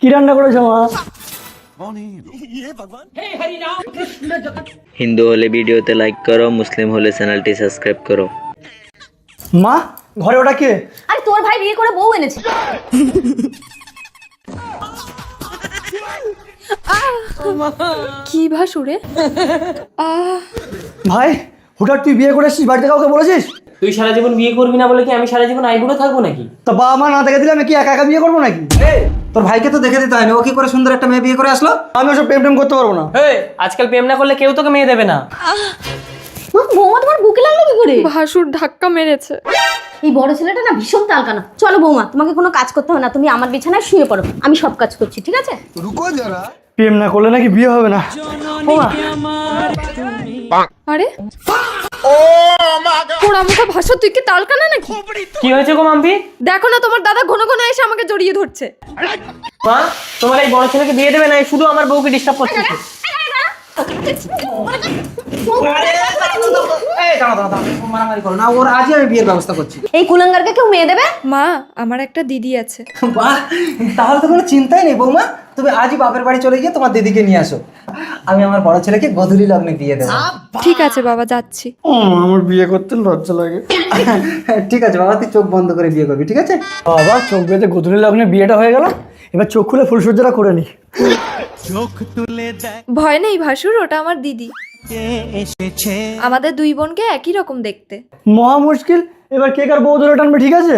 কি রান্না করেছো মা? হিন্দু হলে ভিডিওতে লাইক করো, মুসলিম হলে চ্যানেলটি সাবস্ক্রাইব করো। মা ঘরে ওটা কে? আরে তোর ভাই বিয়ে করে বউ এনেছে। কি ভাসুরে? ভাই হুঠাৎ তুই বিয়ে করে এসেছিস, বাড়িতে কাউকে বলেছিস? তুই সারা জীবন বিয়ে করবি না বলে কি আমি সারা জীবন আইবুড়ো থাকবো নাকি? তা বাবা মা না দেখে দিলে আমি কি একা একা বিয়ে করবো নাকি? তোর ভাইকে তো দেখে দিতে হয়নি, ও কি করে সুন্দর একটা মেয়ে বিয়ে করে আসলো? আমি ওসব প্রেম টেম করতে পারবো না। এই আজকাল প্রেম না করলে কেউ তোকে মেয়ে দেবে না। মা, বৌমা তোমার বুকে লাগলো কি করে? ভাসুর ধাক্কা মেরেছে। এই বড় ছেলেটা না ভীষণ তালকানা। চলো বৌমা, তোমাকে কোনো কাজ করতে হবে না, তুমি আমার বিছানায় শুয়ে পড়ো, আমি সব কাজ করছি, ঠিক আছে? প্রেম না করলে নাকি বিয়ে হবে না? বৌমা, আরে পোড়া মুখা ভাসুর, তুই কি তালকানা নাকি? কি হয়েছে গো মাম্পি? দেখো না তোমার দাদা ঘন ঘন এসে আমাকে জড়িয়ে ধরছে। মা তোমার এই বড় ছেলেকে বিয়ে দেবে না, এই শুধু আমার বউকে ডিস্টার্ব করছে। মারামারি করো না, ওর আজই আমি বিয়ের ব্যবস্থা করছি। এই কুলাঙ্গারকে কেউ মেয়ে দেবে? মা, আমার একটা দিদি আছে। বাহ, তাহলে তো কোনো চিন্তাই নেই বৌমা, তুমি আজই বাপের বাড়ি চলে গিয়ে তোমার দিদিকে নিয়ে আসো। আমি আমার বড় ছেলেকে গোধূলি লগ্নে বিয়ে দেবো। ঠিক আছে বাবা, যাচ্ছি। আমার বিয়ে করতে লজ্জা লাগে। ঠিক আছে বাবা, তুই চোখ বন্ধ করে বিয়ে করবি, ঠিক আছে? বাবা চোখ বেঁধে গোধূলি লগ্নে বিয়েটা হয়ে গেল, এবার চোখ খুলে ফুলসজ্জাটা করে নি। ভয় নেই ভাসুর, ওটা আমার দিদি। আমাদের দুই বোনকে একই রকম দেখতে। মহা মুশকিল, এবার কে কার বউ ধরে টানবে, ঠিক আছে?